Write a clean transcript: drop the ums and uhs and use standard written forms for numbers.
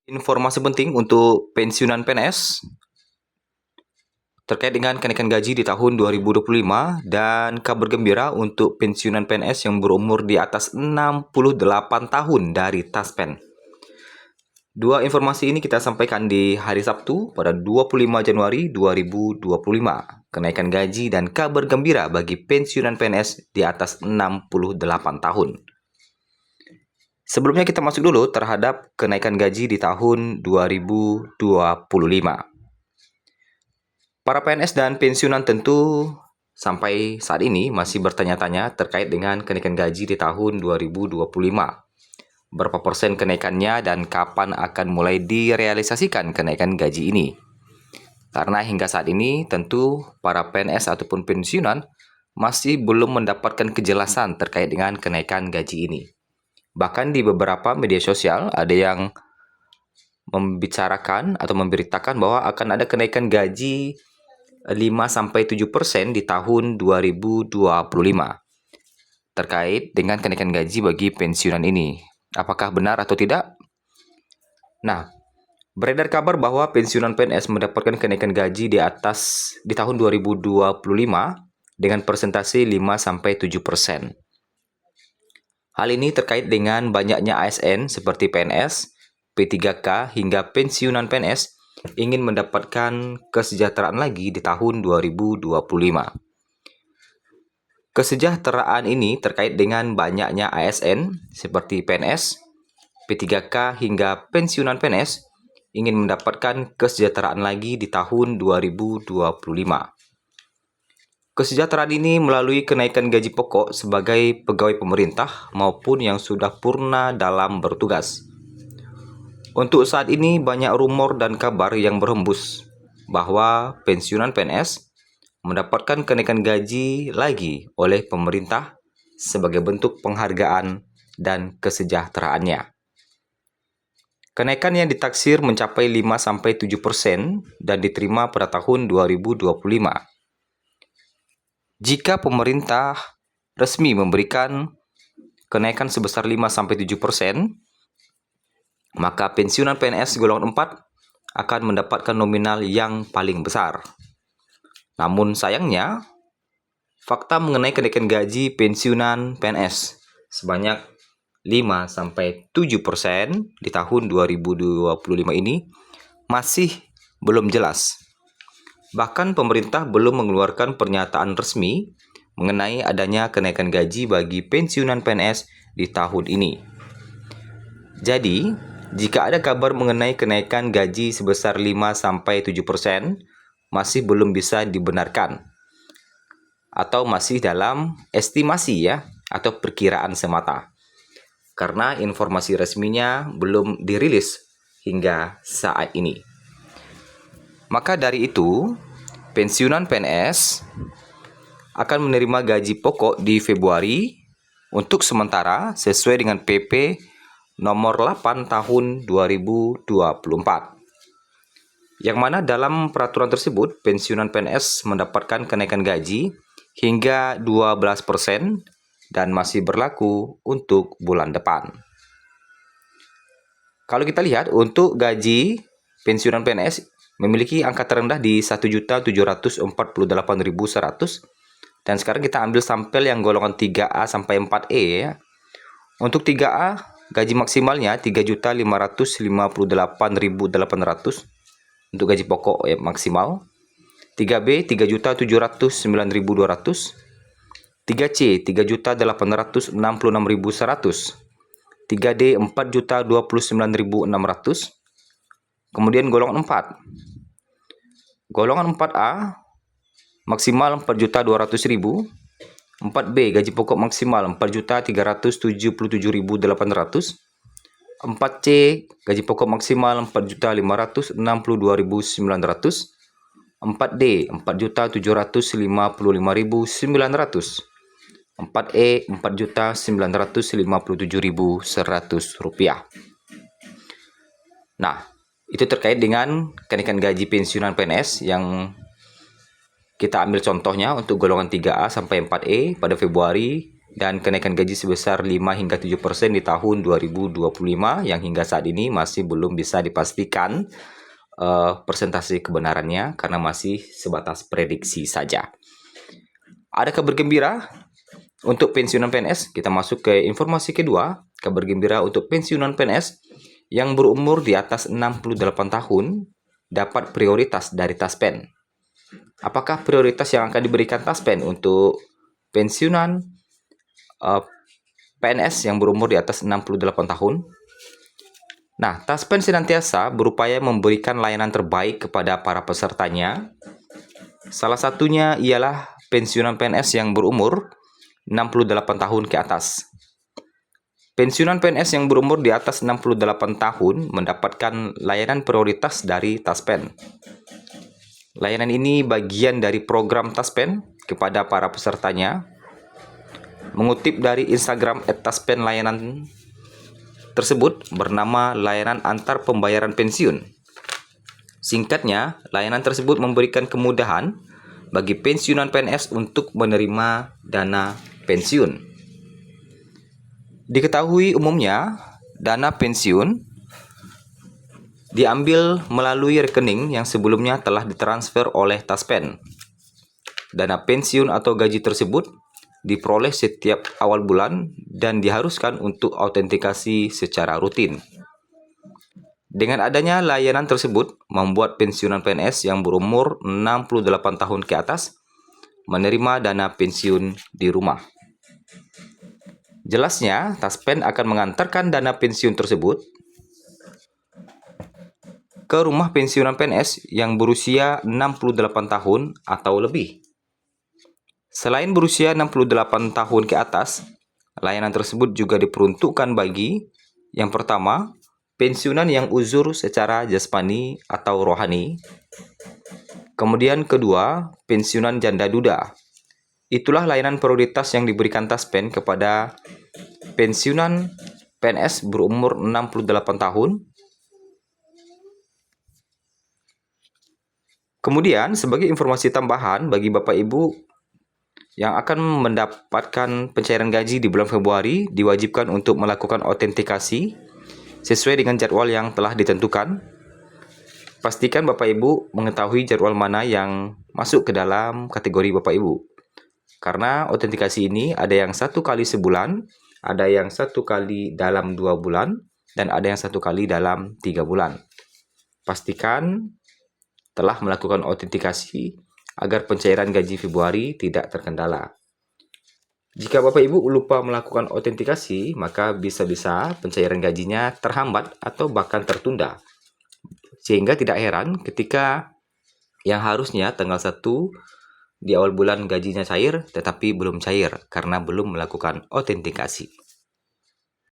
Informasi penting untuk pensiunan PNS terkait dengan kenaikan gaji di tahun 2025 dan kabar gembira untuk pensiunan PNS yang berumur di atas 68 tahun dari Taspen. Dua informasi ini kita sampaikan di hari Sabtu pada 25 Januari 2025. Kenaikan gaji dan kabar gembira bagi pensiunan PNS di atas 68 tahun. Sebelumnya kita masuk dulu terhadap kenaikan gaji di tahun 2025. Para PNS dan pensiunan tentu sampai saat ini masih bertanya-tanya terkait dengan kenaikan gaji di tahun 2025. Berapa persen kenaikannya dan kapan akan mulai direalisasikan kenaikan gaji ini? Karena hingga saat ini tentu para PNS ataupun pensiunan masih belum mendapatkan kejelasan terkait dengan kenaikan gaji ini. Bahkan di beberapa media sosial ada yang membicarakan atau memberitakan bahwa akan ada kenaikan gaji 5-7% di tahun 2025 terkait dengan kenaikan gaji bagi pensiunan ini. Apakah benar atau tidak? Nah, beredar kabar bahwa pensiunan PNS mendapatkan kenaikan gaji di tahun 2025 dengan persentase 5-7%. Hal ini terkait dengan banyaknya ASN seperti PNS, P3K hingga pensiunan PNS ingin mendapatkan kesejahteraan lagi di tahun 2025. Kesejahteraan ini terkait dengan banyaknya ASN seperti PNS, P3K hingga pensiunan PNS ingin mendapatkan kesejahteraan lagi di tahun 2025. Kesejahteraan ini melalui kenaikan gaji pokok sebagai pegawai pemerintah maupun yang sudah purna dalam bertugas. Untuk saat ini banyak rumor dan kabar yang berhembus bahwa pensiunan PNS mendapatkan kenaikan gaji lagi oleh pemerintah sebagai bentuk penghargaan dan kesejahteraannya. Kenaikan yang ditaksir mencapai 5-7% dan diterima pada tahun 2025. Jika pemerintah resmi memberikan kenaikan sebesar 5-7%, maka pensiunan PNS golongan 4 akan mendapatkan nominal yang paling besar. Namun sayangnya, fakta mengenai kenaikan gaji pensiunan PNS sebanyak 5-7% di tahun 2025 ini masih belum jelas. Bahkan pemerintah belum mengeluarkan pernyataan resmi mengenai adanya kenaikan gaji bagi pensiunan PNS di tahun ini. Jadi, jika ada kabar mengenai kenaikan gaji sebesar 5-7% masih belum bisa dibenarkan atau masih dalam estimasi ya atau perkiraan semata. Karena informasi resminya belum dirilis hingga saat ini. Maka dari itu, pensiunan PNS akan menerima gaji pokok di Februari untuk sementara sesuai dengan PP nomor 8 tahun 2024. Yang mana dalam peraturan tersebut, pensiunan PNS mendapatkan kenaikan gaji hingga 12% dan masih berlaku untuk bulan depan. Kalau kita lihat untuk gaji pensiunan PNS memiliki angka terendah di 1.748.100 dan sekarang kita ambil sampel yang golongan 3A sampai 4E ya. Untuk 3A gaji maksimalnya 3.558.800 untuk gaji pokok ya, maksimal. 3B 3.709.200, 3C 3.866.100, 3D 4.029.600. Kemudian golongan 4. Golongan 4A maksimal 4.200.000, 4B gaji pokok maksimal 4.377.800, 4C gaji pokok maksimal 4.562.900, 4D 4.755.900, 4E 4.957.100 rupiah. Nah, itu terkait dengan kenaikan gaji pensiunan PNS yang kita ambil contohnya untuk golongan 3A sampai 4E pada Februari dan kenaikan gaji sebesar 5 hingga 7% di tahun 2025 yang hingga saat ini masih belum bisa dipastikan persentase kebenarannya karena masih sebatas prediksi saja. Ada kabar gembira untuk pensiunan PNS. Kita masuk ke informasi kedua. Kabar gembira untuk pensiunan PNS yang berumur di atas 68 tahun dapat prioritas dari Taspen. Apakah prioritas yang akan diberikan Taspen untuk pensiunan PNS yang berumur di atas 68 tahun? Nah, Taspen senantiasa berupaya memberikan layanan terbaik kepada para pesertanya. Salah satunya ialah pensiunan PNS yang berumur 68 tahun ke atas. Pensiunan PNS yang berumur di atas 68 tahun mendapatkan layanan prioritas dari Taspen. Layanan ini bagian dari program Taspen kepada para pesertanya. Mengutip dari Instagram @taspen, layanan tersebut bernama Layanan Antar Pembayaran Pensiun. Singkatnya, layanan tersebut memberikan kemudahan bagi pensiunan PNS untuk menerima dana pensiun. Diketahui umumnya, dana pensiun diambil melalui rekening yang sebelumnya telah ditransfer oleh Taspen. Dana pensiun atau gaji tersebut diperoleh setiap awal bulan dan diharuskan untuk autentikasi secara rutin. Dengan adanya layanan tersebut, membuat pensiunan PNS yang berumur 68 tahun ke atas menerima dana pensiun di rumah. Jelasnya, Taspen akan mengantarkan dana pensiun tersebut ke rumah pensiunan PNS yang berusia 68 tahun atau lebih. Selain berusia 68 tahun ke atas, layanan tersebut juga diperuntukkan bagi yang pertama, pensiunan yang uzur secara jasmani atau rohani. Kemudian kedua, pensiunan janda duda. Itulah layanan prioritas yang diberikan Taspen kepada pensiunan PNS berumur 68 tahun. Kemudian, sebagai informasi tambahan bagi Bapak Ibu yang akan mendapatkan pencairan gaji di bulan Februari, diwajibkan untuk melakukan autentikasi sesuai dengan jadwal yang telah ditentukan. Pastikan Bapak Ibu mengetahui jadwal mana yang masuk ke dalam kategori Bapak Ibu. Karena autentikasi ini ada yang 1 kali sebulan, ada yang 1 kali dalam 2 bulan, dan ada yang 1 kali dalam 3 bulan. Pastikan telah melakukan autentikasi agar pencairan gaji Februari tidak terkendala. Jika Bapak Ibu lupa melakukan autentikasi, maka bisa-bisa pencairan gajinya terhambat atau bahkan tertunda. Sehingga tidak heran ketika yang harusnya tanggal 1 di awal bulan gajinya cair, tetapi belum cair karena belum melakukan autentikasi.